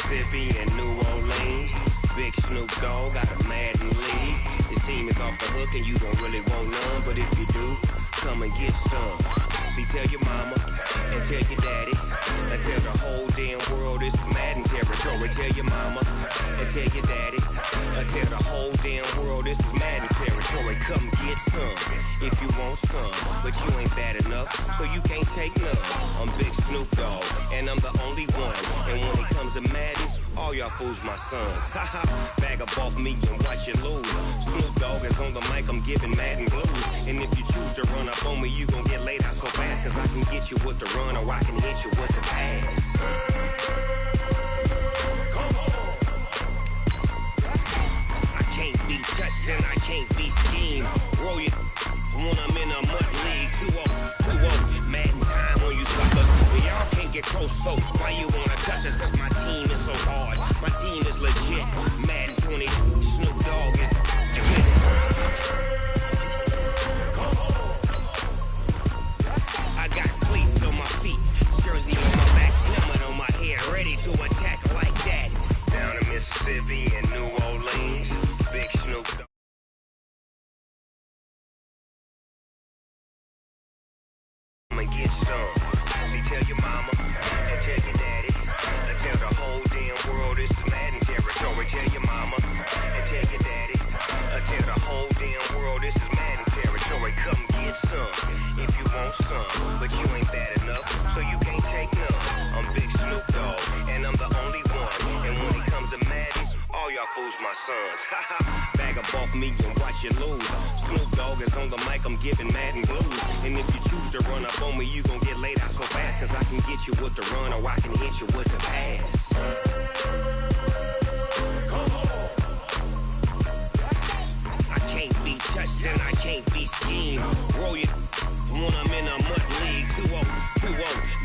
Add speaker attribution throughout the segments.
Speaker 1: Mississippi and New Orleans. Big Snoop Dogg got a Madden league. His team is off the hook and you don't really want none, but if you do, come and get some. See, tell your mama and tell your daddy and tell the whole damn world this is Madden territory. Tell your mama and tell your daddy and tell the whole damn world this is Madden territory. Come get some if you want some, but you ain't bad enough, so you can't take none. I'm Big Snoop Dogg and I'm the only one, and when it comes to Madden, all y'all fools my sons. Haha, bag up off me and watch you lose. Snoop Dogg is on the mic, I'm giving Madden blues. And if you choose to run up on me, you gon' get laid out so fast, cause I can get you with the run or I can hit you with the pass. I can't be touched and I can't be schemed. Roll you when I'm in a mud league. 2-0, Madden time on you suckers. Y'all can't get close, so why you wanna touch us? Cause my team is so hard, my team is legit. Madden 20, Snoop Dogg is I got cleats on my feet, jersey on my back, helmet on my head, ready to attack like that. Down in Mississippi and New Orleans, Big Snoop Dogg. Come and get some. See, tell your mama and tell your daddy and tell the whole damn world this is Madden territory. Tell your mama and tell your daddy and tell the whole damn world this is Madden territory. Come get some if you want some, but you ain't bad enough, so you can't take none. I'm Big Snoop Dogg and I'm the only one, and when it comes to Madden, all y'all fools my sons. Haha, bag up off me and watch you lose. Snoop Dogg is on the mic, I'm giving Madden blues. And if you choose to run up on me, you gon' get laid out so fast, cause I can get you with the run or I can hit you with the pass. I can't be touched and I can't be schemed. Roll you when I'm in a mud league. 2-0,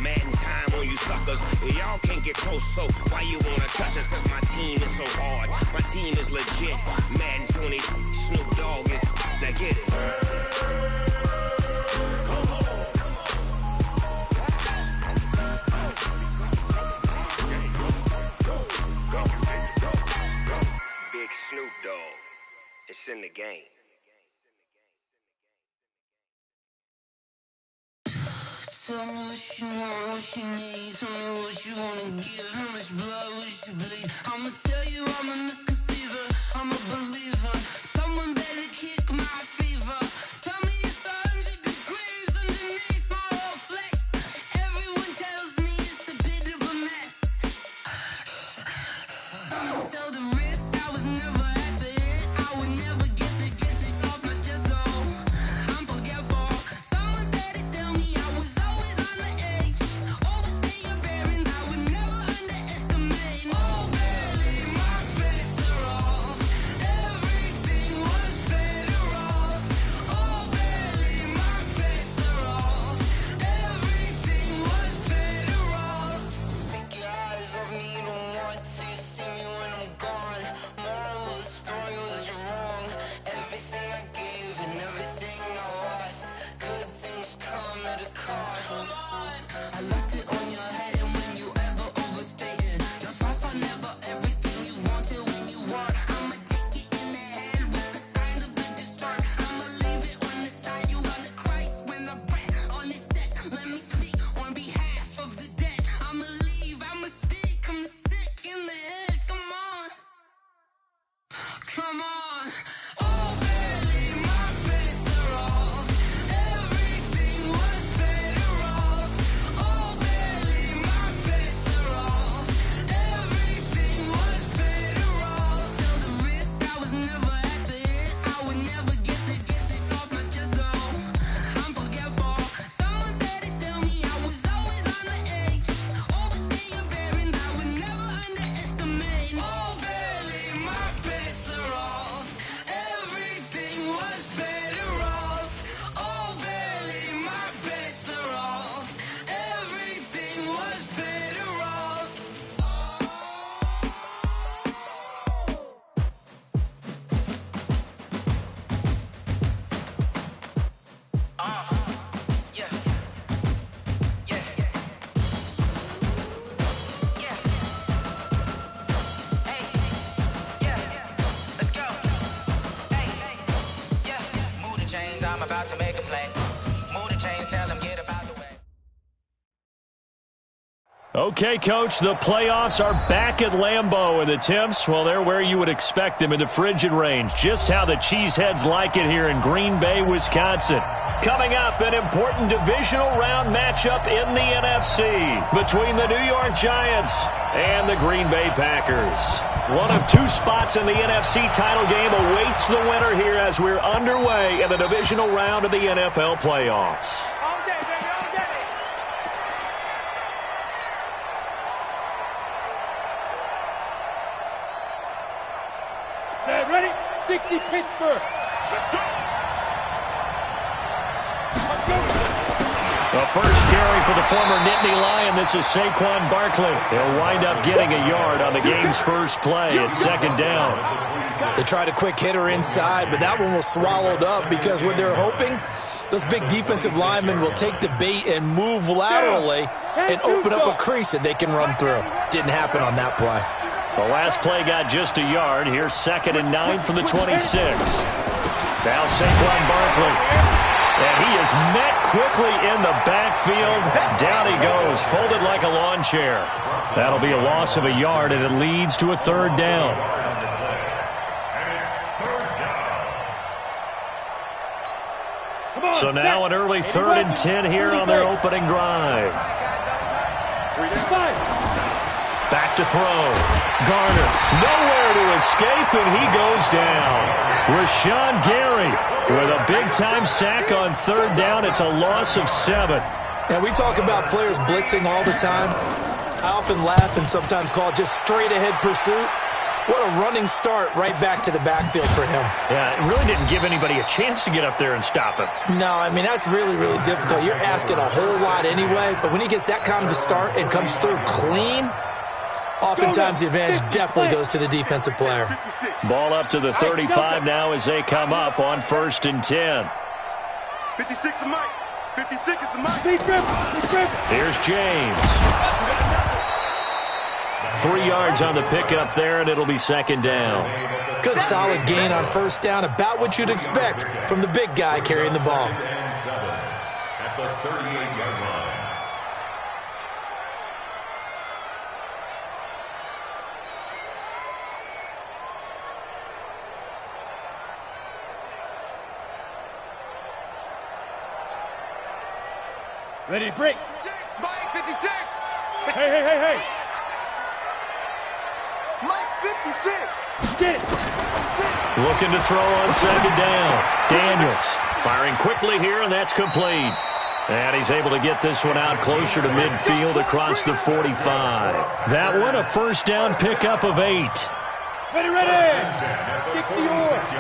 Speaker 1: Madden time on you suckers. Y'all can't get close, so why you wanna touch us? Cause my team is so hard, my team is legit. Madden 20, Snoop Dogg is, now get it. Big Snoop Dogg, it's in the game.
Speaker 2: Tell me what you want, what you need. Tell me what you wanna give. How much blood would you bleed? I'ma tell you I'm a misconceiver, I'm a believer. Someone better kick my fever. Tell me it's 100 degrees underneath my whole flesh. Everyone tells me it's a bit of a mess. I'ma tell the risk I was never at the hit. I would never get it off my chest, though. I'm forgetful. Someone better tell me I was always on the edge. Overstay your bearings, I would never underestimate. Oh, barely, my bets are off. Everything
Speaker 3: Okay, Coach, the playoffs are back at Lambeau, and the temps, well, they're where you would expect them in the frigid range. Just how the Cheeseheads like it here in Green Bay, Wisconsin. Coming up, an important divisional round matchup in the NFC between the New York Giants and the Green Bay Packers. One of two spots in the NFC title game awaits the winner here as we're underway in the divisional round of the NFL playoffs.
Speaker 4: Set, ready? 60 Pittsburgh.
Speaker 3: The first carry for the former Nittany Lion. This is Saquon Barkley. He'll wind up getting a yard on the game's first play. It's second down.
Speaker 5: They tried a quick hitter inside, but that one was swallowed up because what they're hoping, those big defensive linemen will take the bait and move laterally and open up a crease that they can run through. Didn't happen on that play.
Speaker 3: The last play got just a yard. Here's 2nd and 9 from the 26. Now Saquon Barkley. And he is met quickly in the backfield. Down he goes, folded like a lawn chair. That'll be a loss of a yard, and it leads to a third down. So now an early 3rd and 10 here on their opening drive. Back to throw. Garner, nowhere to escape, and he goes down. Rashawn Gary with a big-time sack on 3rd down. It's a loss of 7.
Speaker 5: Now, we talk about players blitzing all the time. I often laugh and sometimes call it just straight-ahead pursuit. What a running start right back to the backfield for him.
Speaker 3: Yeah, it really didn't give anybody a chance to get up there and stop him.
Speaker 5: No, I mean, that's really, really difficult. You're asking a whole lot anyway, but when he gets that kind of a start and comes through clean, oftentimes the advantage definitely goes to the defensive player.
Speaker 3: Ball up to the 35 now as they come up on 1st and 10.
Speaker 4: 56 is Mike. 56 is the Mike.
Speaker 3: Here's James. 3 yards on the pickup there, and it'll be 2nd down.
Speaker 5: Good solid gain on 1st down, about what you'd expect from the big guy carrying the ball.
Speaker 6: At the 38-yard line.
Speaker 4: Ready to break.
Speaker 7: 56, Mike, 56.
Speaker 4: Hey.
Speaker 7: Mike, 56.
Speaker 4: Get it.
Speaker 3: Looking to throw on 2nd down. Daniels firing quickly here, and that's complete. And he's able to get this one out closer to midfield across the 45. That one a 1st down pickup of 8.
Speaker 4: Ready. 60 yards.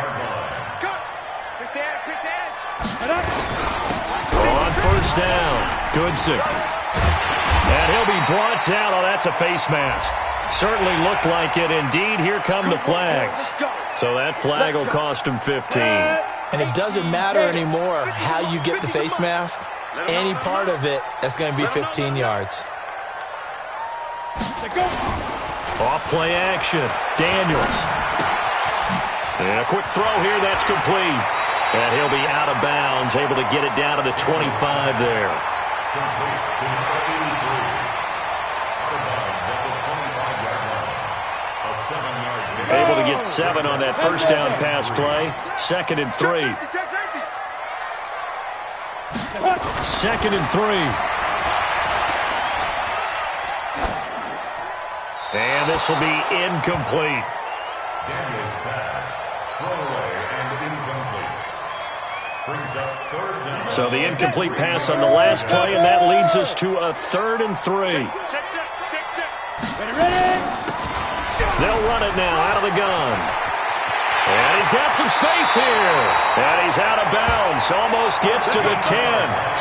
Speaker 7: Cut. Quick edge.
Speaker 4: Head up.
Speaker 3: On 1st down, Goodson. And he'll be brought down. Oh, that's a face mask. Certainly looked like it. Indeed, here come the flags. So that flag will cost him 15.
Speaker 5: And it doesn't matter anymore how you get the face mask. Any part of it, that's going to be 15 yards.
Speaker 3: Off play action. Daniels. And a quick throw here. That's complete. And he'll be out of bounds, able to get it down to the 25 there. Able to get 7 on that 1st down pass play. 2nd and 3. 2nd and 3. And this will be incomplete.
Speaker 6: Daniels pass. Throwaway and incomplete. Brings up 3rd down.
Speaker 3: So the incomplete pass on the last play, and that leads us to a 3rd and 3.
Speaker 4: Ready.
Speaker 3: They'll run it now out of the gun. And he's got some space here. And he's out of bounds. Almost gets to the 10.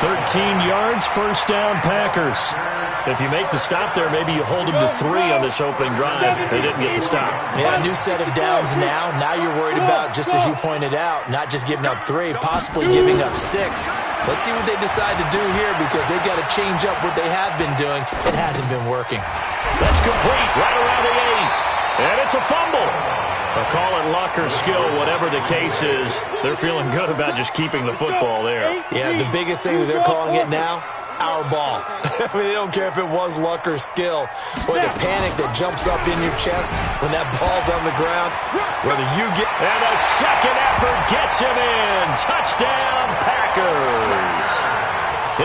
Speaker 3: 13 yards, 1st down Packers. If you make the stop there, maybe you hold them to 3 on this opening drive. They didn't get the stop.
Speaker 5: Yeah, a new set of downs now. Now you're worried about, just as you pointed out, not just giving up 3, possibly giving up 6. Let's see what they decide to do here because they've got to change up what they have been doing. It hasn't been working.
Speaker 3: That's complete right around the 8. And it's a fumble. They'll call it luck or skill, whatever the case is. They're feeling good about just keeping the football there.
Speaker 5: Yeah, the biggest thing that they're calling it now, our ball. I mean, they don't care if it was luck or skill. Boy, the panic that jumps up in your chest when that ball's on the ground, whether you get...
Speaker 3: And a second effort gets him in. Touchdown, Packers.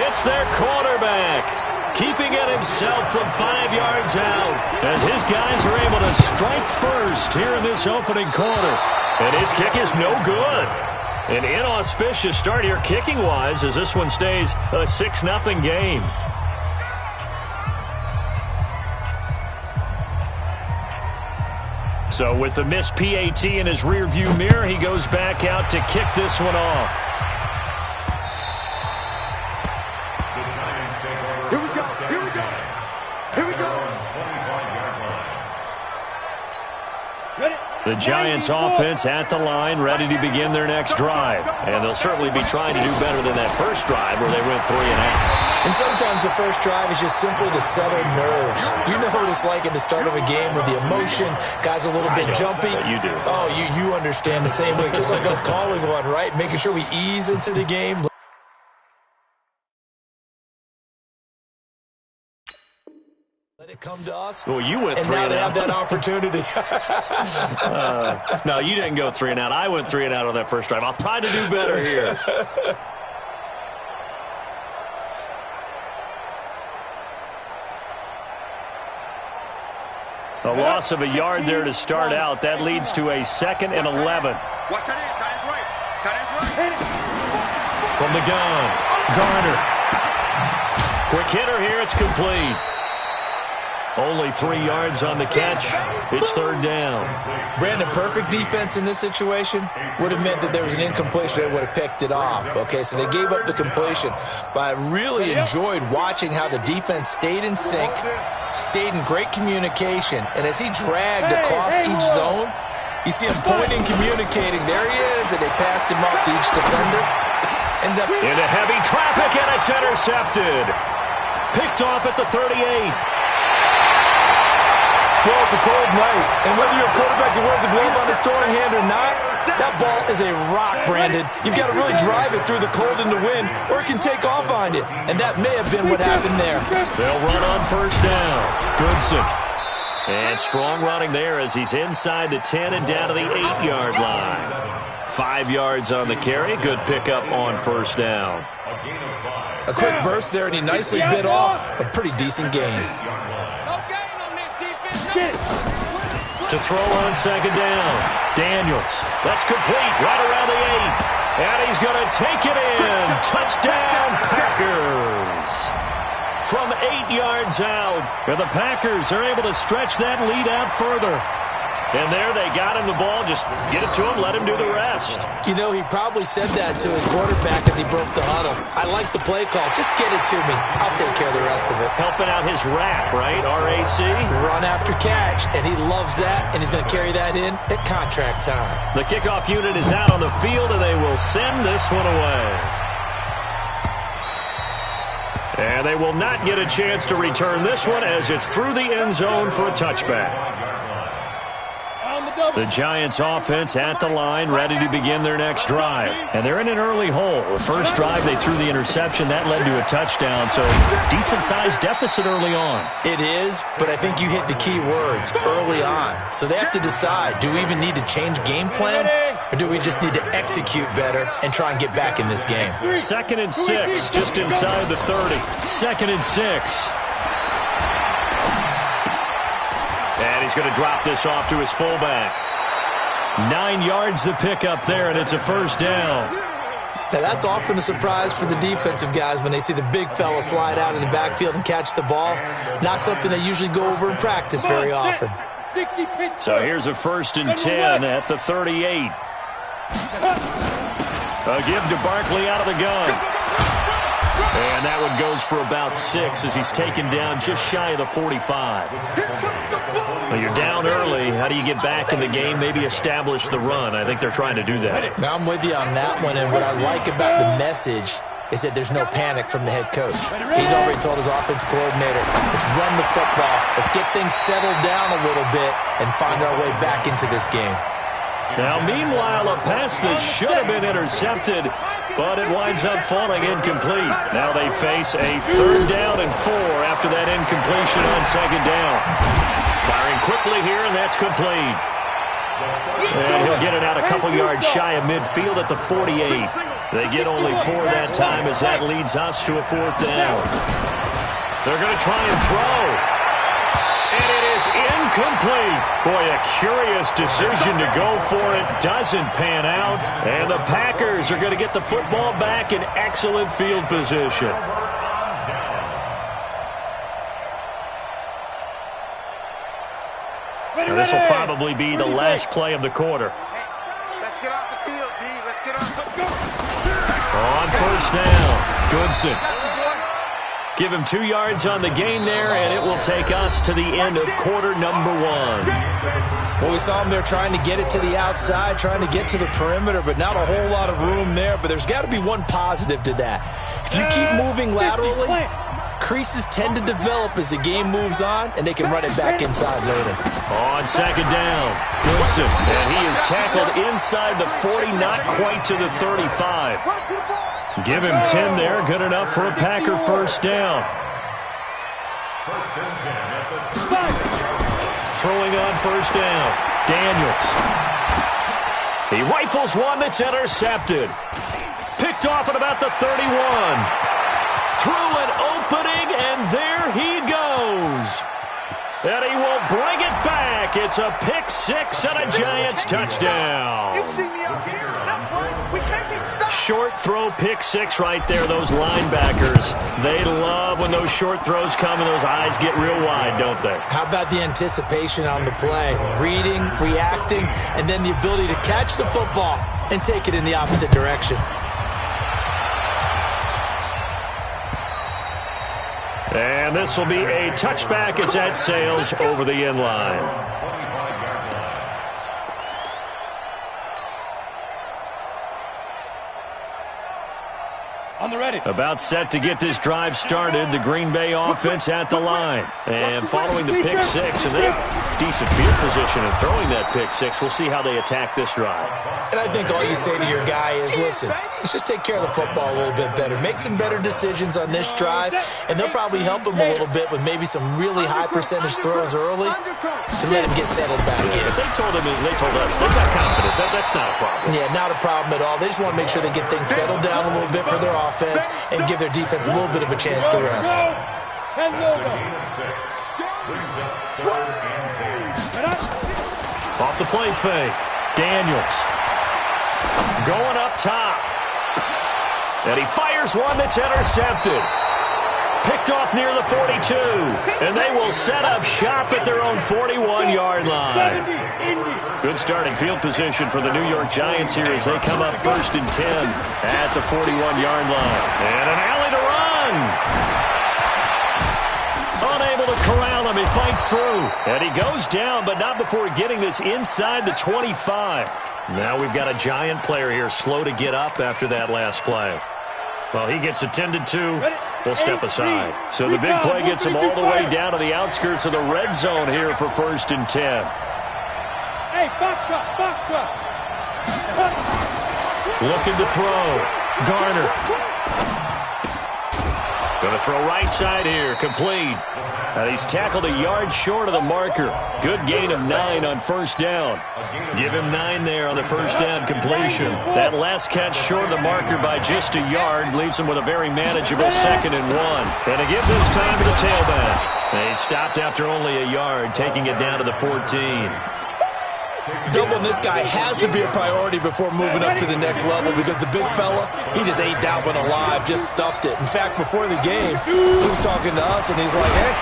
Speaker 3: It's their quarterback, keeping it himself from 5 yards out, as his guys are able to strike first here in this opening quarter. And his kick is no good. An inauspicious start here kicking-wise as this one stays a 6-0 game. So with the missed PAT in his rearview mirror, he goes back out to kick this one off.
Speaker 4: Here we go. Here we go. Here we go. Ready?
Speaker 3: The Giants offense at the line, ready to begin their next drive. And they'll certainly be trying to do better than that first drive where they went 3 and out.
Speaker 5: And sometimes the first drive is just simply to settle nerves. You know what it's like at the start of a game with the emotion. Guys a little bit jumpy.
Speaker 3: You do.
Speaker 5: Oh, you understand the same way. Just like us calling one, right? Making sure we ease into the game. Let it come to us.
Speaker 3: Well, you went
Speaker 5: and
Speaker 3: 3
Speaker 5: now
Speaker 3: and
Speaker 5: they
Speaker 3: out.
Speaker 5: have that opportunity.
Speaker 3: No, you didn't go 3 and out. I went 3 and out on that first drive. I'll try to do better here. A loss of a yard there to start out. That leads to a 2nd and 11.
Speaker 4: Watch that in. Tight ends right. Tight ends right.
Speaker 3: From the gun, Garner. Quick hitter here. It's complete. Only 3 yards on the catch. It's 3rd down.
Speaker 5: Brandon, perfect defense in this situation would have meant that there was an incompletion. They would have picked it off. Okay, so they gave up the completion. But I really enjoyed watching how the defense stayed in sync, stayed in great communication. And as he dragged across each zone, you see him pointing, communicating. There he is, and they passed him off to each defender. Ended up
Speaker 3: into heavy traffic, and it's intercepted. Picked off at the 38.
Speaker 5: Well, it's a cold night, and whether you're a quarterback that wears a glove on his throwing hand or not, that ball is a rock, Brandon. You've got to really drive it through the cold and the wind, or it can take off on you, and that may have been what happened there.
Speaker 3: They'll run on 1st down. Goodson. And strong running there as he's inside the 10 and down to the 8-yard line. 5 yards on the carry. Good pickup on 1st down.
Speaker 5: A quick burst there, and he nicely bit off a pretty decent gain.
Speaker 3: To throw on 2nd down. Daniels. That's complete right around the 8. And he's going to take it in. Touchdown, Packers. From 8 yards out. And the Packers are able to stretch that lead out further. And there they got him the ball. Just get it to him, let him do the rest.
Speaker 5: You know, he probably said that to his quarterback as he broke the huddle. I like the play call. Just get it to me. I'll take care of the rest of it.
Speaker 3: Helping out his rack, right? RAC.
Speaker 5: Run after catch, and he loves that, and he's going to carry that in at contract time.
Speaker 3: The kickoff unit is out on the field, and they will send this one away. And they will not get a chance to return this one as it's through the end zone for a touchback. The Giants offense at the line, ready to begin their next drive. And they're in an early hole. The first drive, they threw the interception. That led to a touchdown, so decent-sized deficit early on.
Speaker 5: It is, but I think you hit the key words, early on. So they have to decide, do we even need to change game plan, or do we just need to execute better and try and get back in this game?
Speaker 3: 2nd and 6, just inside the 30. 2nd and 6. And he's going to drop this off to his fullback. 9 yards to pick up there, and it's a 1st down.
Speaker 5: Now, that's often a surprise for the defensive guys when they see the big fella slide out of the backfield and catch the ball. Not something they usually go over in practice very often.
Speaker 3: So here's a 1st and 10 at the 38. A give to Barkley out of the gun. And that one goes for about 6 as he's taken down just shy of the 45. Well, you're down early. How do you get back in the game? Maybe establish the run. I think they're trying to do that.
Speaker 5: Now, I'm with you on that one, and what I like about the message is that there's no panic from the head coach. He's already told his offensive coordinator, let's run the football. Let's get things settled down a little bit and find our way back into this game.
Speaker 3: Now, meanwhile, a pass that should have been intercepted but it winds up falling incomplete. Now they face a 3rd down and 4 after that incompletion on 2nd down. Firing quickly here, and that's complete. And he'll get it out a couple yards shy of midfield at the 48. They get only 4 that time as that leads us to a 4th down. They're going to try and throw. And it is incomplete. Boy, a curious decision to go for it. Doesn't pan out. And the Packers are going to get the football back in excellent field position. This will probably be the last play of the quarter.
Speaker 7: Let's get off the field, D. Let's get off. Let's go.
Speaker 3: On 1st down, Goodson. Give him 2 yards on the gain there, and it will take us to the end of quarter number 1.
Speaker 5: Well, we saw him there trying to get it to the outside, trying to get to the perimeter, but not a whole lot of room there. But there's got to be one positive to that. If you keep moving laterally, creases tend to develop as the game moves on, and they can run it back inside later.
Speaker 3: On 2nd down, Goodson, and he is tackled inside the 40, not quite to the 35. Give him 10 there, good enough for a Packer 1st down.
Speaker 6: 1st and 10 at the 30.
Speaker 3: Throwing on 1st down, Daniels. He rifles one that's intercepted. Picked off at about the 31. Through an opening, and there he goes. And he will bring it back. It's a pick 6 and a Giants touchdown.
Speaker 7: You see me out here? That's right. We can't be stopped.
Speaker 3: Short throw, pick 6 right there. Those linebackers, they love when those short throws come and those eyes get real wide, don't they?
Speaker 5: How about the anticipation on the play? Reading, reacting, and then the ability to catch the football and take it in the opposite direction.
Speaker 3: And this will be a touchback as that sails over the end line.
Speaker 4: On the ready.
Speaker 3: About set to get this drive started, the Green Bay offense at the line. And following the pick 6, and they have decent field position in throwing that pick 6. We'll see how they attack this drive.
Speaker 5: And I think all you say to your guy is, listen, let's just take care of the football a little bit better. Make some better decisions on this drive, and they'll probably help him a little bit with maybe some really high percentage throws early to let him get settled back in.
Speaker 3: They told us, they've got confidence. That's not a problem.
Speaker 5: Yeah, not a problem at all. They just want to make sure they get things settled down a little bit for their offense and give their defense a little bit of a chance to rest.
Speaker 6: That's a gain of 6. Brings up 3rd and 10.
Speaker 3: Off the play fake, Daniels going up top. And he fires one that's intercepted. Picked off near the 42. And they will set up shop at their own 41-yard line. Good starting field position for the New York Giants here as they come up 1st and 10 at the 41-yard line. And an alley to run. Unable to corral him. He fights through. And he goes down, but not before getting this inside the 25. Now we've got a Giant player here slow to get up after that last play. Well, he gets attended to. We'll step aside. So the big play gets him all the way down to the outskirts of the red zone here for 1st and 10.
Speaker 4: Hey, box truck.
Speaker 3: Looking to throw. Garner. Going to throw right side here. Complete. And he's tackled a yard short of the marker. Good gain of 9 on 1st down. Give him 9 there on the 1st down completion. That last catch short of the marker by just a yard leaves him with a very manageable 2nd and 1. And again this time to the tailback. And he stopped after only a yard, taking it down to the 14.
Speaker 5: Doubling this guy has to be a priority before moving up to the next level because the big fella, he just ate that one alive, just stuffed it. In fact, before the game, he was talking to us, and he's like, hey,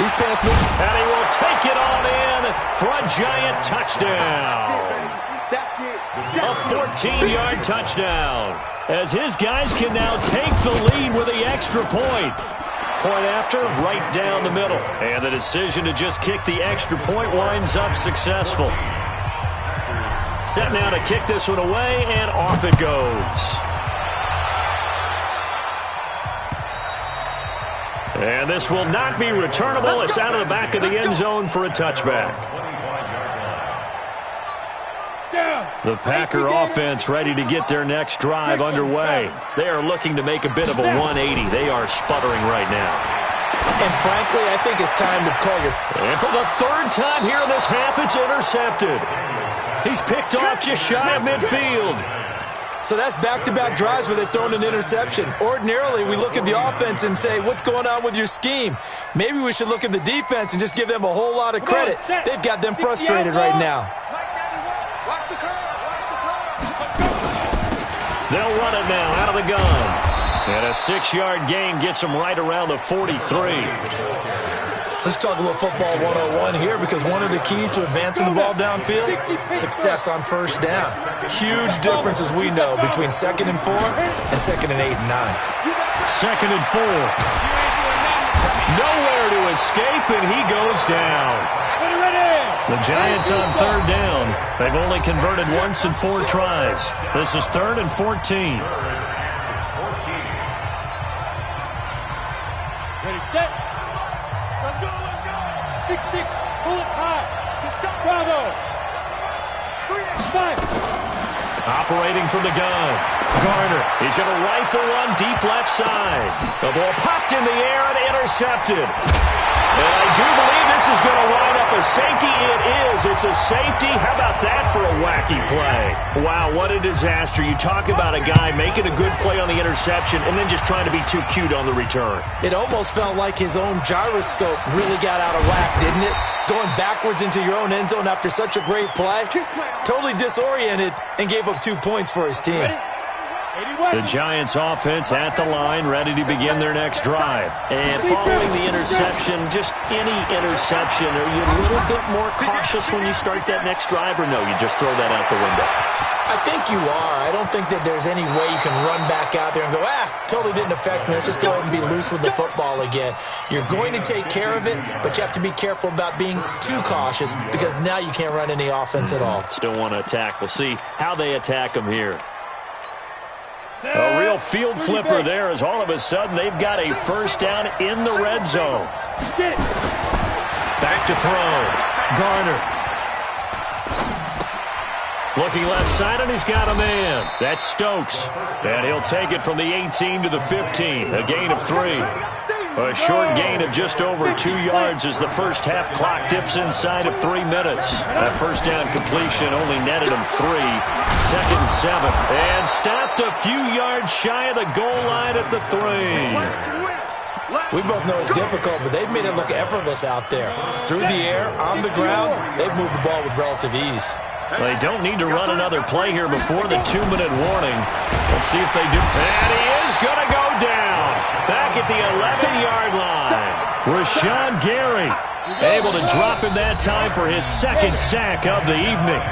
Speaker 5: he's past me.
Speaker 3: And he will take it on in for a Giant touchdown. A 14-yard touchdown as his guys can now take the lead with the extra point. Point after, right down the middle. And the decision to just kick the extra point winds up successful. Set now to kick this one away, and off it goes. And this will not be returnable. It's out of the back of the end zone for a touchback. The Packer offense ready to get their next drive underway. They are looking to make a bit of a 180. They are sputtering right now.
Speaker 5: And frankly, I think it's time to call your...
Speaker 3: And for the third time here in this half, it's intercepted. He's picked off just shy of midfield.
Speaker 5: So that's back-to-back drives where they've thrown an interception. Ordinarily, we look at the offense and say, what's going on with your scheme? Maybe we should look at the defense and just give them a whole lot of credit. They've got them frustrated right now.
Speaker 3: They'll run it now out of the gun. And a 6-yard gain gets them right around the 43.
Speaker 5: Let's talk a little football 101 here, because one of the keys to advancing the ball downfield, success on first down. Huge difference, as we know, between 2nd and 4 and 2nd and 8 and 9.
Speaker 3: 2nd and 4. Nowhere to escape, and he goes down. The Giants on 3rd down. They've only converted once in 4 tries. This is 3rd and 14.
Speaker 8: Ready, set. Let's go, let's go. 6-6, pull it high. Bravo. 5.
Speaker 3: Operating from the gun. Garner, he's going to rifle one deep left side. The ball popped in the air and intercepted. And I do believe this is going to wind up a safety. It is. It's a safety. How about that for a wacky play? Wow, what a disaster. You talk about a guy making a good play on the interception and then just trying to be too cute on the return.
Speaker 5: It almost felt like his own gyroscope really got out of whack, didn't it? Going backwards into your own end zone after such a great play. Totally disoriented and gave up 2 points for his team.
Speaker 3: The Giants offense at the line, ready to begin their next drive. And following the interception, just any interception, are you a little bit more cautious when you start that next drive, or no, you just throw that out the window?
Speaker 5: I think you are. I don't think that there's any way you can run back out there and go, totally didn't affect me. Let's just go ahead and be loose with the football again. You're going to take care of it, but you have to be careful about being too cautious, because now you can't run any offense at all.
Speaker 3: Still want to attack. We'll see how they attack them here. A real field flipper there, as all of a sudden they've got a first down in the red zone. Back to throw. Garner. Looking left side, and he's got a man. That's Stokes. And he'll take it from the 18 to the 15. A gain of 3. A short gain of just over 2 yards as the first half clock dips inside of 3 minutes. That first down completion only netted him 3. 2nd and 7. And stopped a few yards shy of the goal line at the 3.
Speaker 5: We both know it's difficult, but they've made it look effortless out there. Through the air, on the ground, they've moved the ball with relative ease.
Speaker 3: They don't need to run another play here before the 2-minute warning. Let's see if they do. And he is going to go down. Back at the 11-yard line. Rashawn Gary able to drop him that time for his 2nd sack of the evening.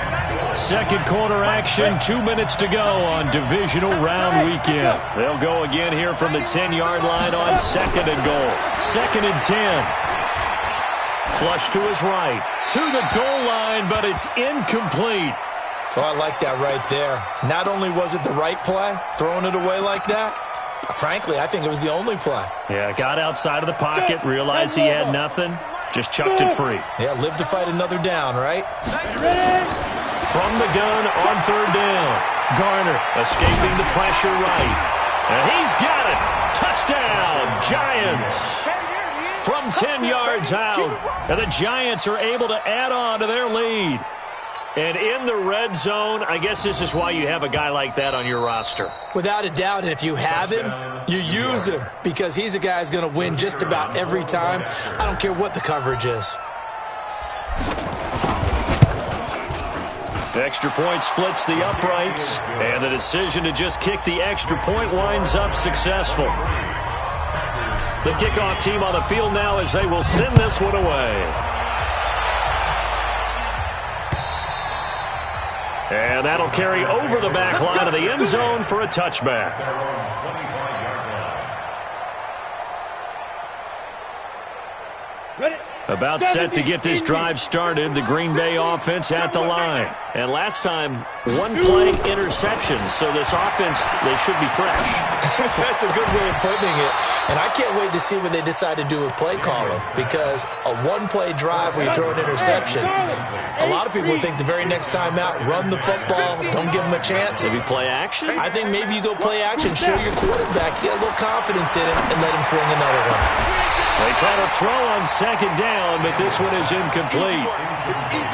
Speaker 3: Second quarter action, 2 minutes to go on divisional round weekend. They'll go again here from the 10-yard line on 2nd and goal. 2nd and 10. Flush to his right, to the goal line, but it's incomplete.
Speaker 5: Oh, I like that right there. Not only was it the right play, throwing it away like that, frankly, I think it was the only play.
Speaker 3: Yeah, got outside of the pocket, realized he had nothing, just chucked it free.
Speaker 5: Yeah, live to fight another down, right?
Speaker 3: From the gun on 3rd down. Garner escaping the pressure right. And he's got it. Touchdown, Giants. From 10 yards out, and the Giants are able to add on to their lead. And in the red zone, I guess this is why you have a guy like that on your roster.
Speaker 5: Without a doubt, and if you have him, you use him, because he's a guy who's going to win just about every time. I don't care what the coverage is.
Speaker 3: The extra point splits the uprights, and the decision to just kick the extra point winds up successful. The kickoff team on the field now as they will send this one away. And that'll carry over the back line of the end zone for a touchback.
Speaker 8: Ready?
Speaker 3: About set to get this drive started, the Green Bay offense at the line. And last time, one play interceptions, so this offense, they should be fresh.
Speaker 5: That's a good way of putting it. And I can't wait to see what they decide to do with play calling, because a one-play drive where you throw an interception, a lot of people think the very next time out, run the football, don't give them a chance.
Speaker 3: Maybe play action?
Speaker 5: I think maybe you go play action, show your quarterback, get a little confidence in him, and let him fling another one.
Speaker 3: They try to throw on second down, but this one is incomplete.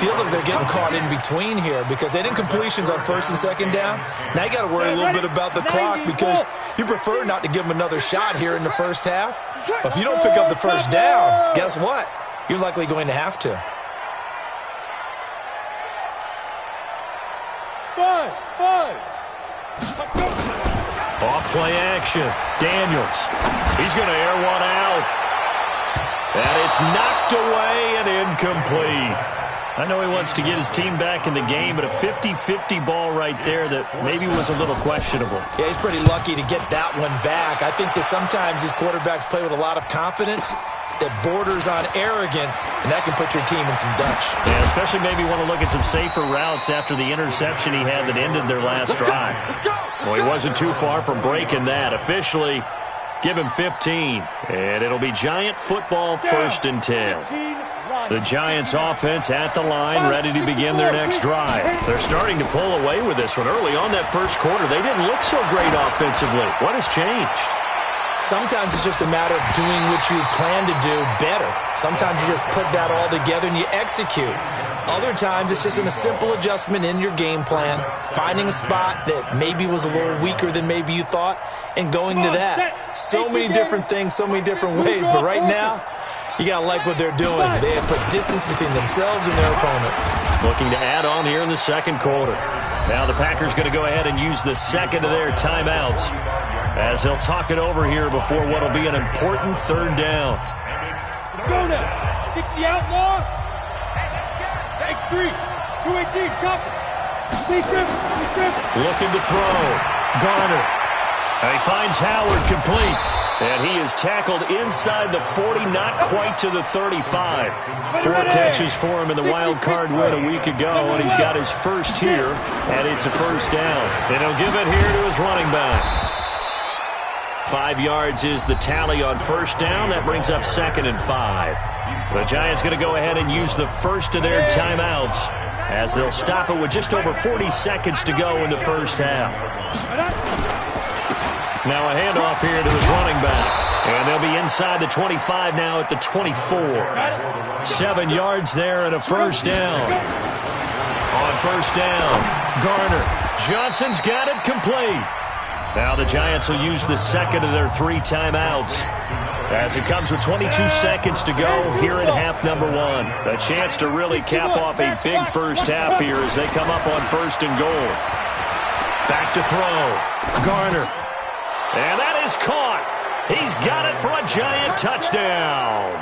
Speaker 5: Feels like they're getting caught in between here because they didn't completions on first and second down. Now you got to worry a little bit about the clock because you prefer not to give them another shot here in the first half. But if you don't pick up the first down, guess what? You're likely going to have to.
Speaker 3: Off play action. Daniels. He's going to air one out. And it's knocked away and incomplete. I know he wants to get his team back in the game, but a 50-50 ball right there that maybe was a little questionable.
Speaker 5: Yeah, he's pretty lucky to get that one back. I think that sometimes these quarterbacks play with a lot of confidence that borders on arrogance, and that can put your team in some Dutch.
Speaker 3: Yeah, especially maybe want to look at some safer routes after the interception he had that ended their last drive. Well, he wasn't too far from breaking that. Officially, give him 15, and it'll be Giant football, 1st and 10. The Giants offense at the line, ready to begin their next drive. They're starting to pull away with this one. Early on that first quarter, they didn't look so great offensively. What has changed?
Speaker 5: Sometimes it's just a matter of doing what you plan to do better. Sometimes you just put that all together and you execute. Other times it's just a simple adjustment in your game plan, finding a spot that maybe was a little weaker than maybe you thought, and going to that. So many different things, so many different ways, but right now, you got to like what they're doing. They have put distance between themselves and their opponent.
Speaker 3: Looking to add on here in the second quarter. Now the Packers going to go ahead and use the second of their timeouts as they'll talk it over here before what will be an important third down.
Speaker 8: Go now. 60 outlaw. X3. 218. Chop it.
Speaker 3: Looking to throw. Garner. And he finds Howard complete. And he is tackled inside the 40, not quite to the 35. 4 catches for him in the wild card win a week ago, and he's got his first here, and it's a first down. And he'll give it here to his running back. 5 yards is the tally on first down. That brings up 2nd and 5. The Giants going to go ahead and use the first of their timeouts as they'll stop it with just over 40 seconds to go in the first half. Now a handoff here to his running back. And they'll be inside the 25 now at the 24. 7 yards there and a first down. On first down, Garner. Johnson's got it complete. Now the Giants will use the second of their 3 timeouts as it comes with 22 seconds to go here in half number 1. A chance to really cap off a big first half here as they come up on 1st and goal. Back to throw. Garner. And that is caught. He's got it for a Giant touchdown.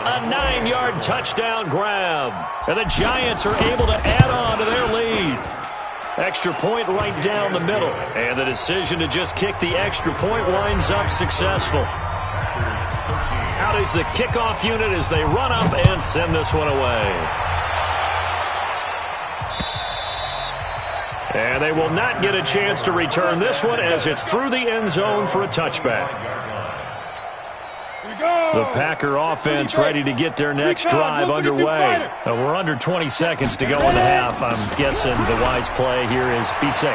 Speaker 3: A 9-yard touchdown grab. And the Giants are able to add on to their lead. Extra point right down the middle. And the decision to just kick the extra point winds up successful. Out is the kickoff unit as they run up and send this one away. And they will not get a chance to return this one as it's through the end zone for a touchback. The Packer offense ready to get their next drive underway. We're under 20 seconds to go in the half. I'm guessing the wise play here is be safe.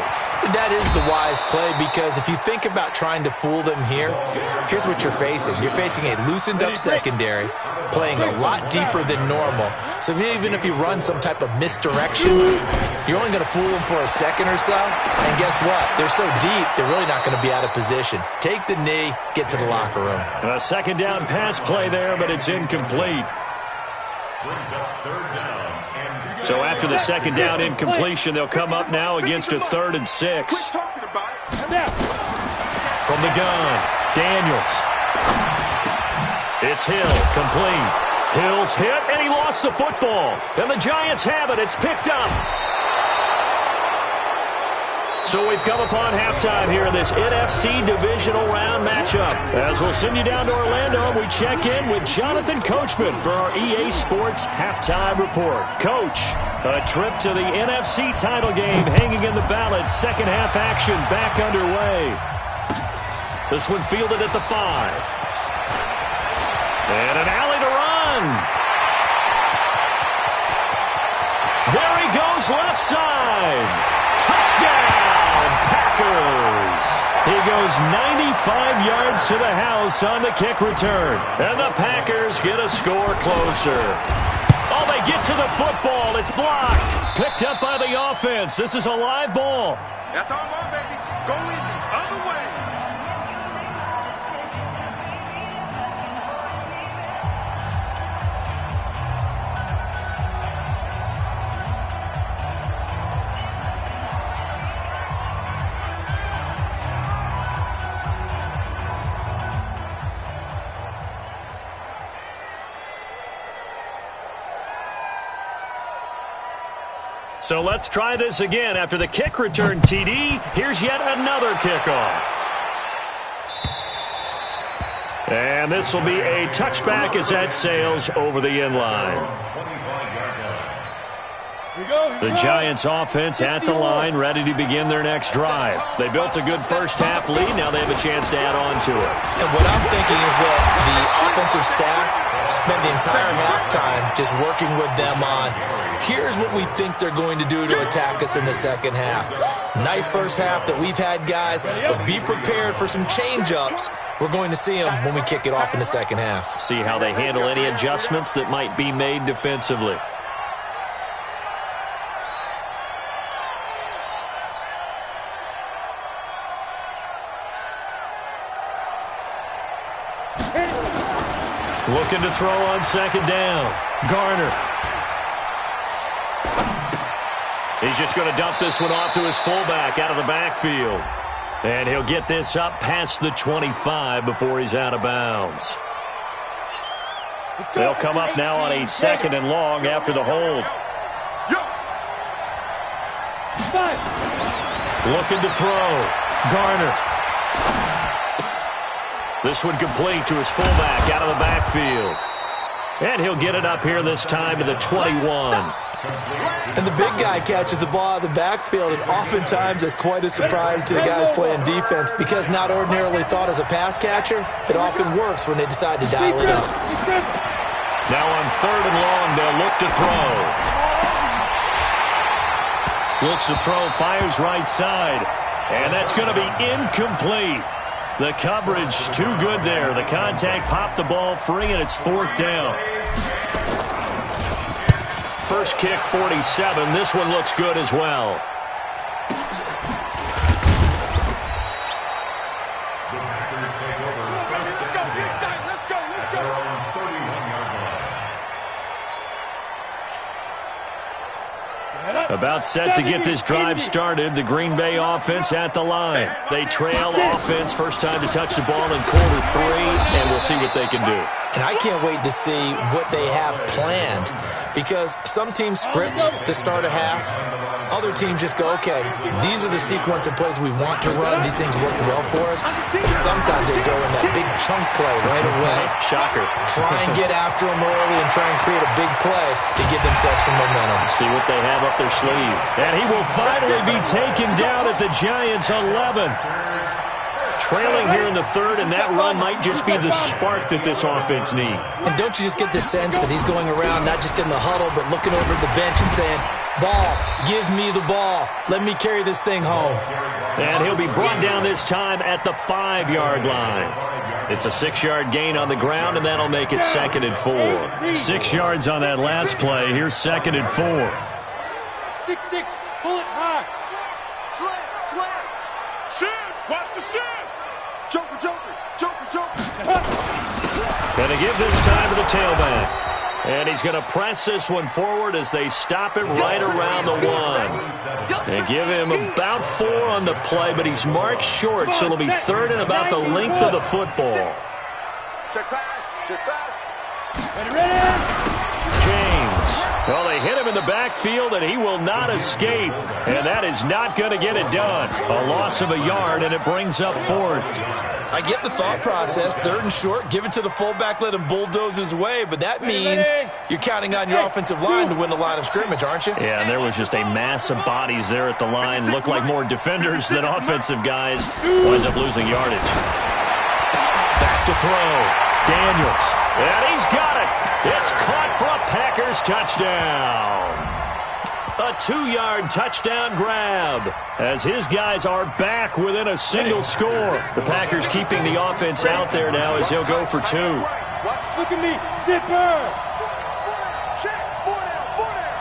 Speaker 5: That is the wise play because if you think about trying to fool them here, here's what you're facing. You're facing a loosened up secondary, playing a lot deeper than normal. So even if you run some type of misdirection, you're only going to fool them for a second or so. And guess what? They're so deep, they're really not going to be out of position. Take the knee, get to the locker room.
Speaker 3: A second down pass play there, but it's incomplete. So after the second down incompletion, they'll come up now against a 3rd and 6. From the gun, Daniels. It's Hill, complete. Hill's hit, and he lost the football. And the Giants have it. It's picked up. So we've come upon halftime here in this NFC Divisional Round matchup. As we'll send you down to Orlando, we check in with Jonathan Coachman for our EA Sports Halftime Report. Coach, a trip to the NFC title game hanging in the balance. Second half action back underway. This one fielded at the 5. And an alley to run. There he goes left side. Touchdown, Packers! He goes 95 yards to the house on the kick return. And the Packers get a score closer. Oh, they get to the football. It's blocked. Picked up by the offense. This is a live ball.
Speaker 4: That's our ball, baby. Go easy. Other way.
Speaker 3: So let's try this again. After the kick return TD, here's yet another kickoff. And this will be a touchback as that sails over the end line. The Giants offense at the line, ready to begin their next drive. They built a good first half lead. Now they have a chance to add on to it.
Speaker 5: And what I'm thinking is that the offensive staff spent the entire halftime just working with them on, here's what we think they're going to do to attack us in the second half. Nice first half that we've had, guys, but be prepared for some change-ups. We're going to see them when we kick it off in the second half.
Speaker 3: See how they handle any adjustments that might be made defensively. Looking to throw on second down. Garner. He's just going to dump this one off to his fullback out of the backfield. And he'll get this up past the 25 before he's out of bounds. They'll come up now on a second and long after the hold. Looking to throw. Garner. This one complete to his fullback out of the backfield. And he'll get it up here this time to the 21.
Speaker 5: And the big guy catches the ball out of the backfield, and oftentimes it's quite a surprise to the guys playing defense because not ordinarily thought as a pass catcher, it often works when they decide to dial it up.
Speaker 3: Now on third and long, they'll look to throw. Looks to throw, fires right side. And that's going to be incomplete. The coverage too good there. The contact popped the ball free, and it's fourth down. First kick, 47. This one looks good as well. About set to get this drive started. The Green Bay offense at the line. They trail offense first time to touch the ball in quarter 3, and we'll see what they can do.
Speaker 5: And I can't wait to see what they have planned because some teams script to start a half. Other teams just go, okay, these are the sequence of plays we want to run. These things worked well for us. And sometimes they throw in that big chunk play right away.
Speaker 3: Shocker.
Speaker 5: Try and get after them early and try and create a big play to give themselves some momentum.
Speaker 3: See what they have up their sleeve. And he will finally be taken down at the Giants' 11. Trailing here in the third, and that run might just be the spark that this offense needs.
Speaker 5: And don't you just get the sense that he's going around not just in the huddle but looking over at the bench and saying, ball, give me the ball. Let me carry this thing home.
Speaker 3: And he'll be brought down this time at the 5-yard line. It's a 6-yard gain on the ground, and that'll make it 2nd and 4. 6 yards on that last play. Here's 2nd and 4.
Speaker 8: 6-6, pull it high.
Speaker 4: Slam. Shin, watch the shin. Joker.
Speaker 3: Gonna give this time to the tailback. And he's going to press this one forward as they stop it right around the 1. They give him about 4 on the play, but he's marked short, so it'll be 3rd and about the length of the football.
Speaker 7: Check pass.
Speaker 8: Ready?
Speaker 3: James. Well, they hit him him in the backfield, and he will not escape. And that is not going to get it done. A loss of a yard, and it brings up fourth.
Speaker 5: I get the thought process. 3rd and short, give it to the fullback, let him bulldoze his way. But that means you're counting on your offensive line to win the line of scrimmage, aren't you?
Speaker 3: Yeah, and there was just a mass of bodies there at the line. Looked like more defenders than offensive guys. Winds up losing yardage. Back to throw. Daniels. And he's got it. It's caught for a Packers touchdown. A 2-yard touchdown grab as his guys are back within a single score. The Packers keeping the offense out there now as he'll go for 2.
Speaker 8: Look at me. Zipper.
Speaker 7: Check. 4 down.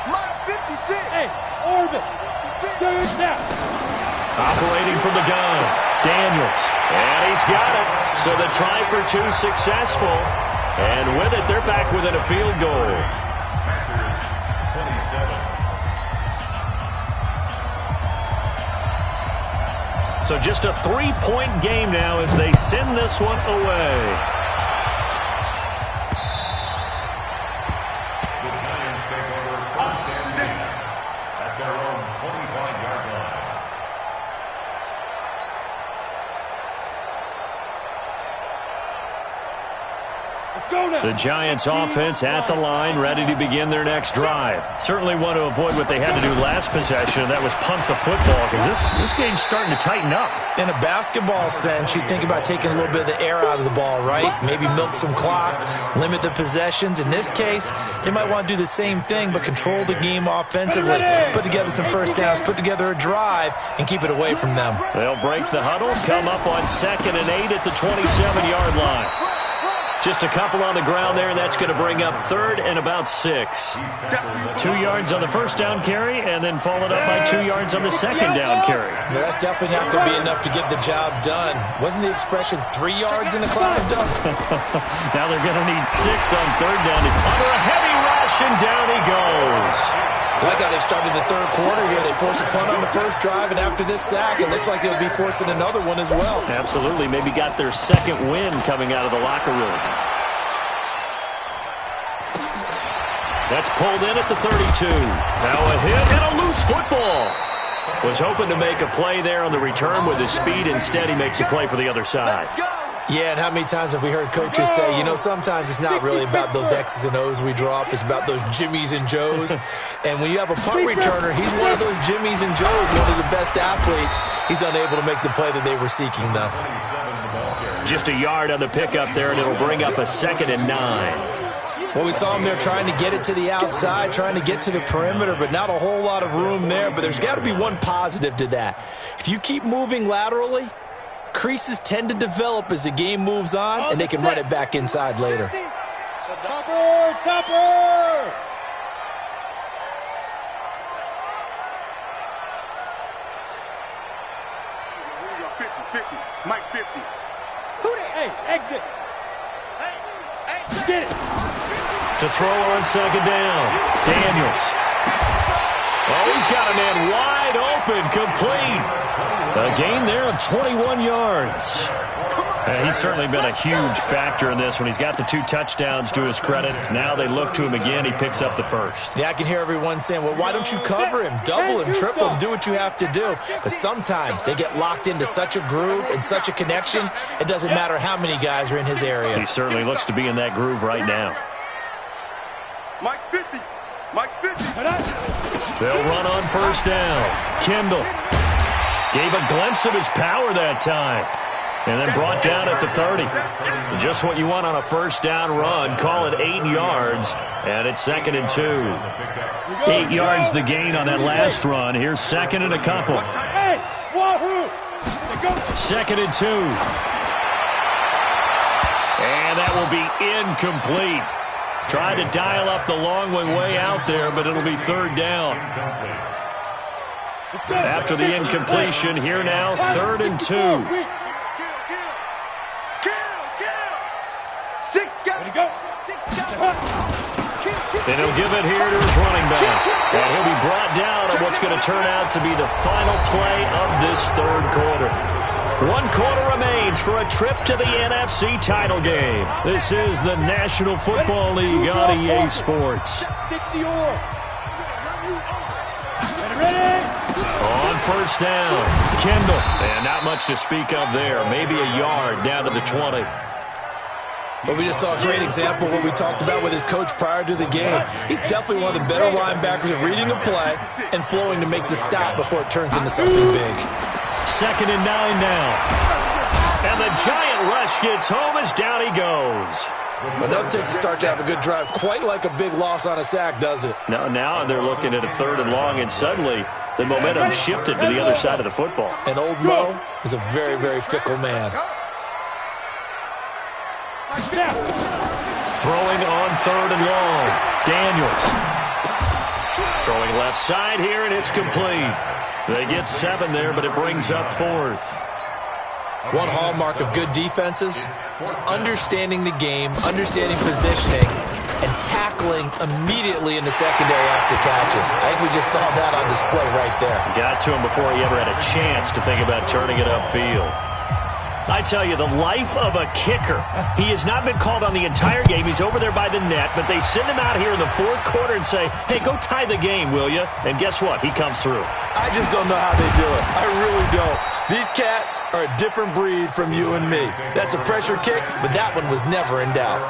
Speaker 7: Mike 56.
Speaker 8: Hey, orbit. Third down.
Speaker 3: Operating from the gun. Daniels. And he's got it. So the try for 2 successful. And with it, they're back within a field goal. So just a 3-point game now as they send this one away.
Speaker 6: The Giants take over 1st and 10 at their own 25-yard line.
Speaker 3: The Giants offense at the line, ready to begin their next drive. Certainly want to avoid what they had to do last possession, and that was punt the football, because this game's starting to tighten up.
Speaker 5: In a basketball sense, you think about taking a little bit of the air out of the ball, right? Maybe milk some clock, limit the possessions. In this case, they might want to do the same thing, but control the game offensively. Put together some first downs, put together a drive, and keep it away from them.
Speaker 3: They'll break the huddle, come up on 2nd and 8 at the 27-yard line. Just a couple on the ground there, and that's going to bring up 3rd and about 6. 2 yards on the first down carry, and then followed up by 2 yards on the second down carry.
Speaker 5: Yeah, that's definitely not going to be enough to get the job done. Wasn't the expression 3 yards in a cloud of dust?
Speaker 3: Now they're going to need 6 on 3rd down. Under a heavy rush, and down he goes.
Speaker 5: I like how they started the 3rd quarter here. They forced a punt on the first drive, and after this sack, it looks like they'll be forcing another one as well.
Speaker 3: Absolutely. Maybe got their 2nd win coming out of the locker room. That's pulled in at the 32. Now a hit and a loose football. Was hoping to make a play there on the return with his speed. Instead, he makes a play for the other side.
Speaker 5: Yeah, and how many times have we heard coaches say, you know, sometimes it's not really about those X's and O's we drop. It's about those Jimmies and Joes. And when you have a punt returner, he's one of those Jimmies and Joes, one of the best athletes. He's unable to make the play that they were seeking, though.
Speaker 3: Just a yard on the pickup there, and it'll bring up a 2nd and 9.
Speaker 5: Well, we saw him there trying to get it to the outside, trying to get to the perimeter, but not a whole lot of room there. But there's got to be one positive to that. If you keep moving laterally, creases tend to develop as the game moves on, and they can run it back inside later.
Speaker 8: Topper!
Speaker 4: Mike 50.
Speaker 8: Who that? Hey, exit. Get it.
Speaker 3: To throw on 2nd down. Daniels. Oh, he's got a man wide open, complete. A gain there of 21 yards. He's certainly been a huge factor in this when he's got the 2 touchdowns to his credit. Now they look to him again. He picks up the first.
Speaker 5: Yeah, I can hear everyone saying, well, why don't you cover him, double him, triple him, do what you have to do. But sometimes they get locked into such a groove and such a connection, it doesn't matter how many guys are in his area.
Speaker 3: He certainly looks to be in that groove right now.
Speaker 4: Mike's 50. Mike's 50.
Speaker 3: They'll run on first down. Kendall gave a glimpse of his power that time. And then brought down at the 30. Just what you want on a first down run. Call it 8 yards. And it's 2nd and 2. 8 yards the gain on that last run. Here's 2nd and a couple.
Speaker 8: Hey, wahoo!
Speaker 3: 2nd and 2. And that will be incomplete. Tried to dial up the long one way out there, but it'll be 3rd down. After the incompletion, here now, 3rd and 2. And he'll give it here to his running back. And he'll be brought down on what's going to turn out to be the final play of this 3rd quarter. 1 quarter remains for a trip to the NFC title game. This is the National Football League on EA Sports.
Speaker 8: 60 or. Ready?
Speaker 3: On first down, Kendall. And not much to speak of there. Maybe a yard down to the 20.
Speaker 5: But we just saw a great example of what we talked about with his coach prior to the game. He's definitely one of the better linebackers at reading a play and flowing to make the stop before it turns into something big.
Speaker 3: 2nd and 9 now. And the giant rush gets home as down he goes.
Speaker 5: But nothing takes a start to have a good drive quite like a big loss on a sack, does it?
Speaker 3: Now they're looking at a 3rd and long, and suddenly the momentum shifted to the other side of the football.
Speaker 5: And old Mo is a very, very fickle man.
Speaker 3: Throwing on 3rd and long. Daniels. Throwing left side here, and it's complete. They get 7 there, but it brings up 4th.
Speaker 5: One hallmark of good defenses is understanding the game, understanding positioning, and tackling immediately in the secondary after catches. I think we just saw that on display right there.
Speaker 3: Got to him before he ever had a chance to think about turning it upfield. I tell you, the life of a kicker. He has not been called on the entire game. He's over there by the net, but they send him out here in the 4th quarter and say, hey, go tie the game, will you? And guess what? He comes through.
Speaker 5: I just don't know how they do it. I really don't. These cats are a different breed from you and me. That's a pressure kick, but that one was never in doubt.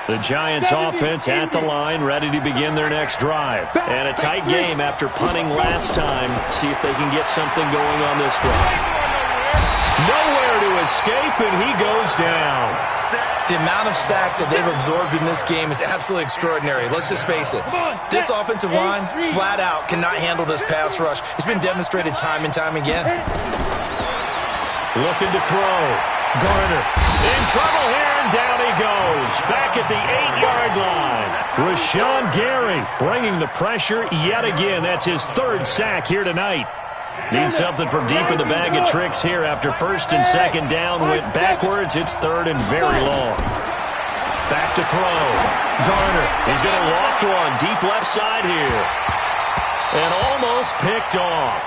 Speaker 3: The Giants offense at the line, ready to begin their next drive. And a tight game after punting last time. See if they can get something going on this drive. Nowhere to escape, and he goes down.
Speaker 5: The amount of sacks that they've absorbed in this game is absolutely extraordinary. Let's just face it. This offensive line, flat out, cannot handle this pass rush. It's been demonstrated time and time again.
Speaker 3: Looking to throw. Garner in trouble here, and down he goes. Back at the 8-yard line. Rashawn Gary bringing the pressure yet again. That's his 3rd sack here tonight. Needs something from deep in the bag of tricks here after 1st and 2nd down. Went backwards. It's 3rd and very long. Back to throw. Garner. He's going to loft one deep left side here. And almost picked off.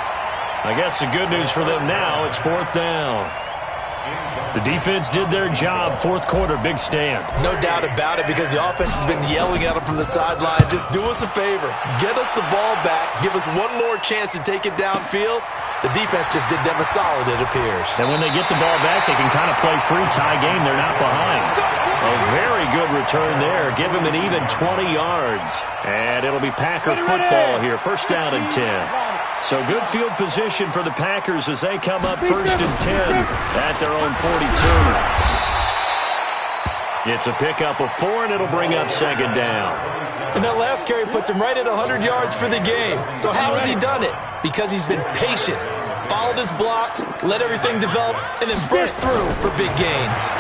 Speaker 3: I guess the good news for them now, it's 4th down. The defense did their job. 4th quarter, big stand.
Speaker 5: No doubt about it, because the offense has been yelling at them from the sideline. Just do us a favor. Get us the ball back. Give us one more chance to take it downfield. The defense just did them a solid, it appears.
Speaker 3: And when they get the ball back, they can kind of play free tie game. They're not behind. A very good return there. Give them an even 20 yards. And it'll be Packer football here. 1st down and 10. So good field position for the Packers as they come up 1st and 10 at their own 42. It's a pickup of 4, and it'll bring up 2nd down.
Speaker 5: And that last carry puts him right at 100 yards for the game. So how has he done it? Because he's been patient, followed his blocks, let everything develop, and then burst through for big gains.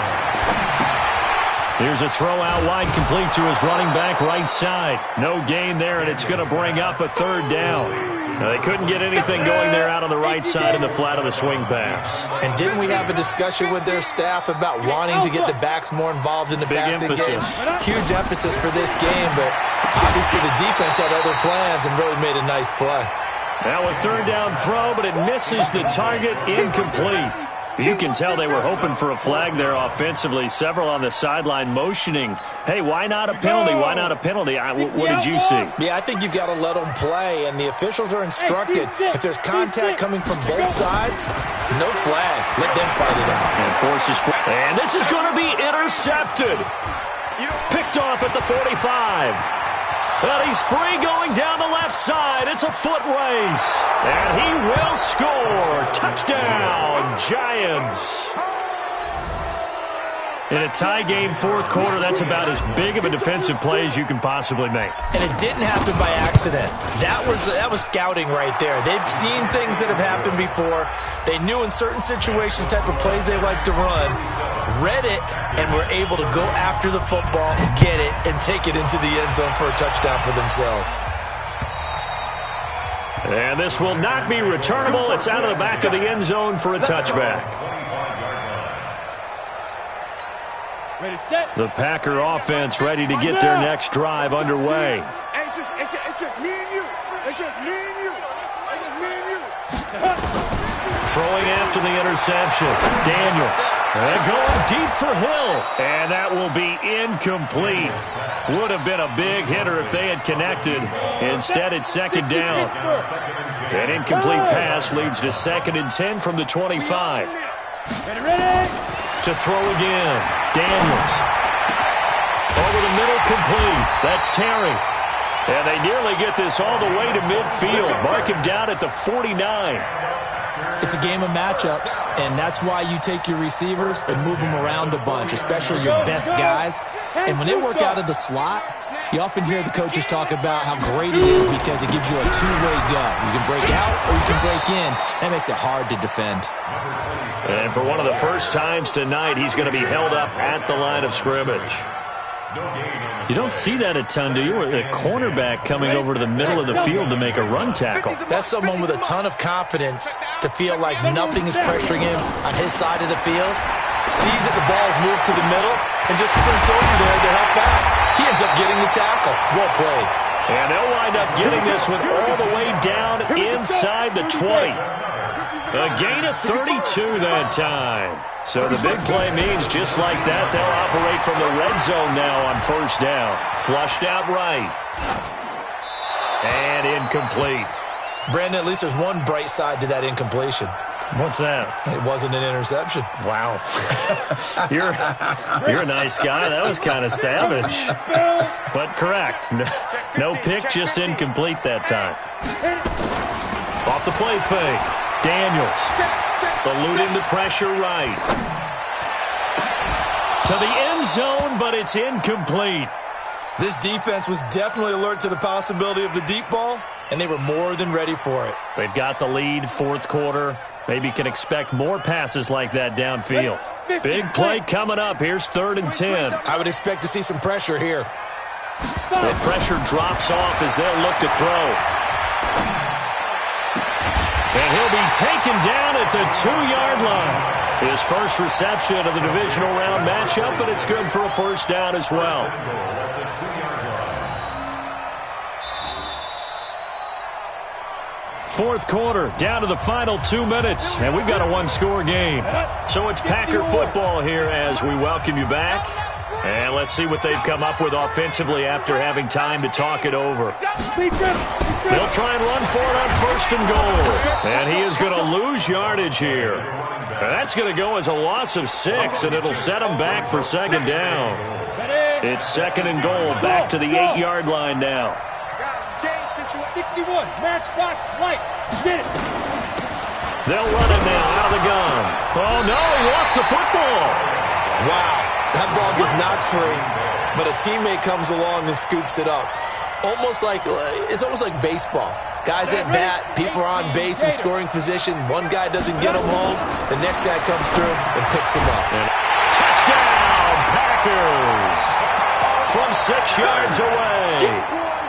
Speaker 3: Here's a throw out wide, complete to his running back right side. No gain there, and it's going to bring up a 3rd down. Now, they couldn't get anything going there out on the right side in the flat of the swing pass.
Speaker 5: And didn't we have a discussion with their staff about wanting to get the backs more involved in the passing game? Huge emphasis for this game, but obviously the defense had other plans and really made a nice play.
Speaker 3: Now a 3rd down throw, but it misses the target, incomplete. You can tell they were hoping for a flag there offensively. Several on the sideline motioning, hey, why not a penalty? Why not a penalty? What did you see?
Speaker 5: Yeah, I think you've got to let them play, and the officials are instructed if there's contact coming from both sides, no flag. Let them fight it out.
Speaker 3: And this is going to be intercepted. Picked off at the 45. But he's free going down the left side. It's a foot race. And he will score. Touchdown, Giants. In a tie game 4th quarter, that's about as big of a defensive play as you can possibly make.
Speaker 5: And it didn't happen by accident. That was scouting right there. They've seen things that have happened before. They knew in certain situations the type of plays they like to run, read it, and were able to go after the football, get it, and take it into the end zone for a touchdown for themselves.
Speaker 3: And this will not be returnable. It's out of the back of the end zone for a touchback. The Packer offense ready to get their next drive underway.
Speaker 4: It's just me and you. It's just me and you. It's just me and you.
Speaker 3: Throwing after the interception. Daniels. And going deep for Hill. And that will be incomplete. Would have been a big hitter if they had connected. Instead, it's second down. An incomplete pass leads to 2nd and 10 from the 25. To throw again. Daniels. Over the middle, complete. That's Terry. And they nearly get this all the way to midfield. Mark him down at the 49.
Speaker 5: It's a game of matchups, and that's why you take your receivers and move them around a bunch, especially your best guys. And when they work out of the slot, you often hear the coaches talk about how great it is because it gives you a two-way go. You can break out or you can break in. That makes it hard to defend.
Speaker 3: And for one of the first times tonight, he's going to be held up at the line of scrimmage. You don't see that a ton, do you? A cornerback coming over to the middle of the field to make a run tackle.
Speaker 5: That's someone with a ton of confidence to feel like nothing is pressuring him on his side of the field. Sees that the ball is moved to the middle and just sprints over there to help out. He ends up getting the tackle. Well played.
Speaker 3: And they'll wind up getting this one all the way down inside the 20. A gain of 32 that time. So the big play means just like that, they'll operate from the red zone now on first down. Flushed out right. And incomplete.
Speaker 5: Brandon, at least there's one bright side to that incompletion.
Speaker 3: What's that?
Speaker 5: It wasn't an interception.
Speaker 3: Wow. You're a nice guy. That was kind of savage. But correct. No pick, just incomplete that time. Off the play fake. Daniels. Eluding the pressure right. To the end zone, but it's incomplete.
Speaker 5: This defense was definitely alert to the possibility of the deep ball, and they were more than ready for it.
Speaker 3: They've got the lead, fourth quarter. Maybe can expect more passes like that downfield. Big play coming up. Here's 3rd and 10.
Speaker 5: I would expect to see some pressure here.
Speaker 3: The pressure drops off as they'll look to throw. And he'll be taken down at the 2-yard line. His first reception of the divisional round matchup, but it's good for a first down as well. Fourth quarter, down to the final 2 minutes, and we've got a one-score game. So it's Packer football here as we welcome you back. And let's see what they've come up with offensively after having time to talk it over. They'll try and run for it on 1st and goal. And he is going to lose yardage here. That's going to go as a loss of 6, and it'll set him back for 2nd down. It's 2nd and goal, back to the 8-yard line now.
Speaker 8: 61, match box, light, get it.
Speaker 3: They'll run it now out of the gun. Oh, no, he lost the football.
Speaker 5: Wow, that ball gets knocked free, but a teammate comes along and scoops it up. It's almost like baseball. Guys at bat, people are on base in scoring position. One guy doesn't get him home. The next guy comes through and picks him up.
Speaker 3: And touchdown, Packers! From 6 yards away.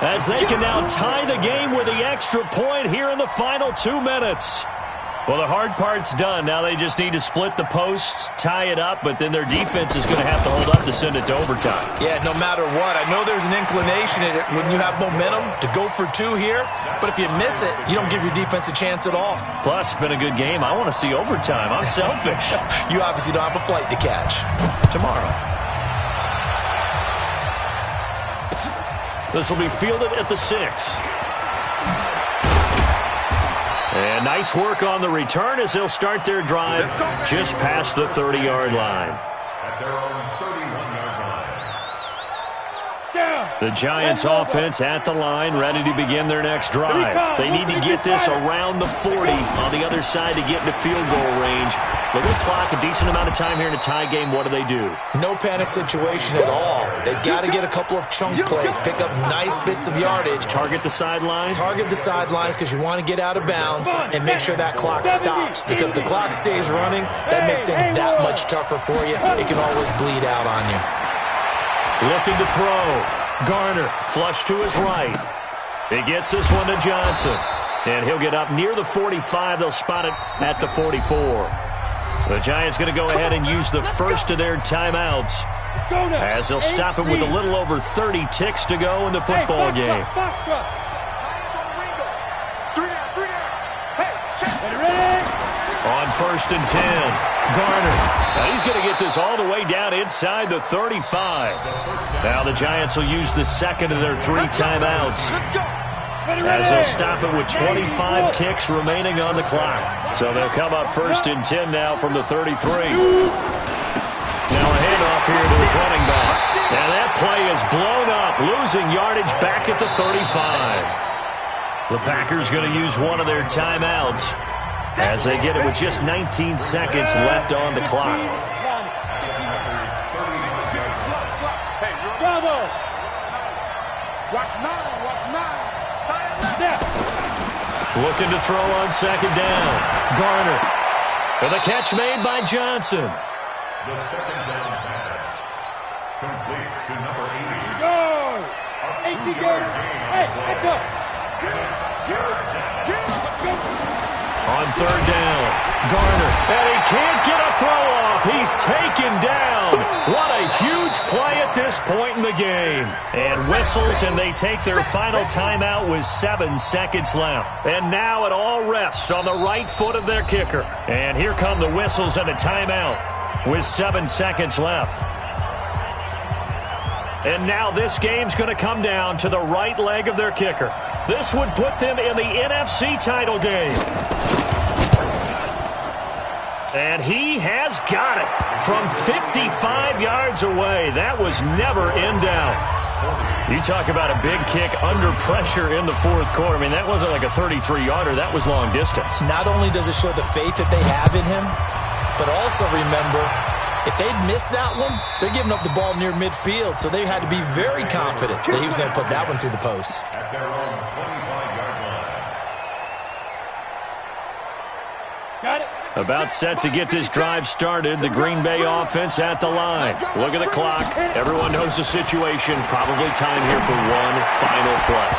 Speaker 3: As they can now tie the game with the extra point here in the final 2 minutes. Well, the hard part's done. Now they just need to split the posts, tie it up, but then their defense is going to have to hold up to send it to overtime.
Speaker 5: Yeah, no matter what. I know there's an inclination in it when you have momentum to go for 2 here, but if you miss it, you don't give your defense a chance at all.
Speaker 3: Plus, it's been a good game. I want to see overtime. I'm selfish.
Speaker 5: You obviously don't have a flight to catch.
Speaker 3: Tomorrow. This will be fielded at the 6. And nice work on the return as they'll start their drive just past the 30-yard line.
Speaker 6: At their own 31-yard line.
Speaker 3: The Giants offense at the line, ready to begin their next drive. They need to get this around the 40 on the other side to get into field goal range. Look at the clock, a decent amount of time here in a tie game. What do?
Speaker 5: No panic situation at all. They've got to get a couple of chunk plays, pick up nice bits of yardage.
Speaker 3: Target the sidelines?
Speaker 5: Target the sidelines because you want to get out of bounds and make sure that clock stops. Because if the clock stays running, that makes things that much tougher for you. It can always bleed out on you.
Speaker 3: Looking to throw. Garner, flush to his right. He gets this one to Johnson. And he'll get up near the 45. They'll spot it at the 44. The Giants going to go ahead and use the first of their timeouts as they'll stop it with a little over 30 ticks to go in the football game. 1st and 10. Garner. Now he's going to get this all the way down inside the 35. Now the Giants will use the second of their 3 timeouts, as they'll stop it with 25 ticks remaining on the clock. So they'll come up 1st and 10 now from the 33. Now a handoff here to his running back. And that play is blown up, losing yardage back at the 35. The Packers going to use one of their timeouts as they get it with just 19 seconds left on the clock.
Speaker 8: Bravo!
Speaker 7: Watch 9, watch 9.
Speaker 8: Snap!
Speaker 3: Looking to throw on 2nd down. Garner. And the catch made by Johnson.
Speaker 6: The 2nd down pass. Complete to number 80.
Speaker 8: Go! 18 yards. Hey, let's go!
Speaker 3: On 3rd down, Garner, and he can't get a throw off. He's taken down. What a huge play at this point in the game. And whistles, and they take their final timeout with 7 seconds left. And now it all rests on the right foot of their kicker. And here come the whistles and a timeout with 7 seconds left. And now this game's going to come down to the right leg of their kicker. This would put them in the NFC title game. And he has got it from 55 yards away. That was never in doubt. You talk about a big kick under pressure in the 4th quarter. I mean, that wasn't like a 33-yarder. That was long distance.
Speaker 5: Not only does it show the faith that they have in him, but also remember, if they'd missed that one, they're giving up the ball near midfield, so they had to be very confident that he was going to put that one through the post.
Speaker 6: At their own 25-yard line.
Speaker 8: Got it.
Speaker 3: About set to get this drive started. The Green Bay offense at the line. Look at the clock. Everyone knows the situation. Probably time here for one final play.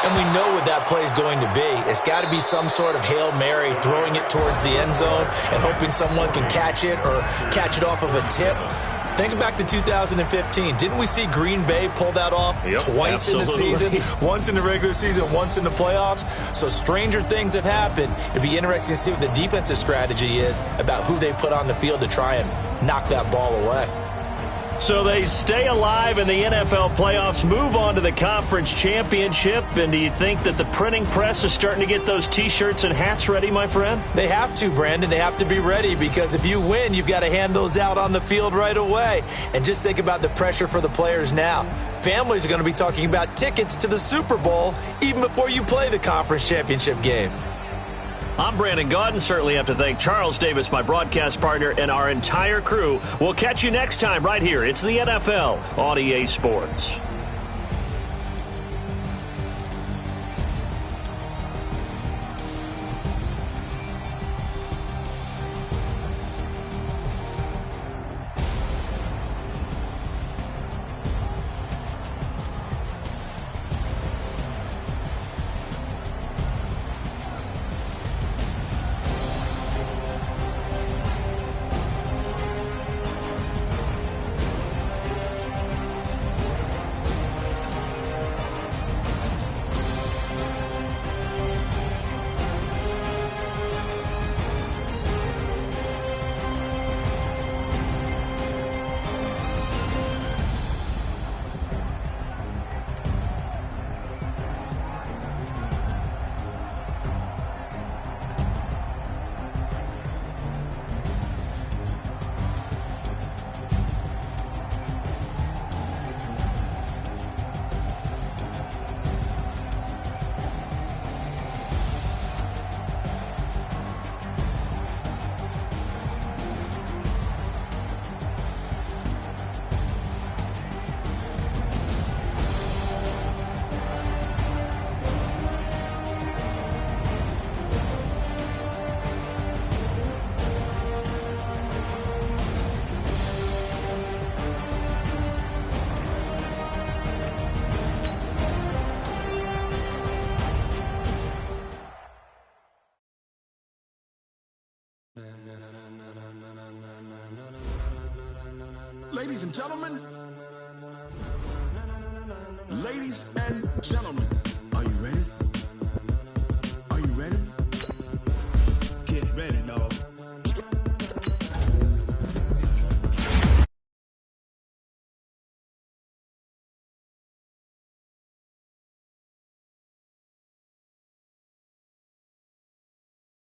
Speaker 5: And we know what that play is going to be. It's got to be some sort of Hail Mary, throwing it towards the end zone and hoping someone can catch it or catch it off of a tip. Think back to 2015. Didn't we see Green Bay pull that off twice in the season? Once in the regular season, once in the playoffs. So stranger things have happened. It'd be interesting to see what the defensive strategy is about who they put on the field to try and knock that ball away.
Speaker 3: So they stay alive in the NFL playoffs, move on to the conference championship. And do you think that the printing press is starting to get those T-shirts and hats ready, my friend?
Speaker 5: They have to, Brandon. They have to be ready because if you win, you've got to hand those out on the field right away. And just think about the pressure for the players now. Families are going to be talking about tickets to the Super Bowl even before you play the conference championship game.
Speaker 3: I'm Brandon Gaudin. Certainly have to thank Charles Davis, my broadcast partner, and our entire crew. We'll catch you next time right here. It's the NFL on EA Sports.
Speaker 9: Ladies and gentlemen, are you ready? Are you ready?
Speaker 10: Get ready, dog.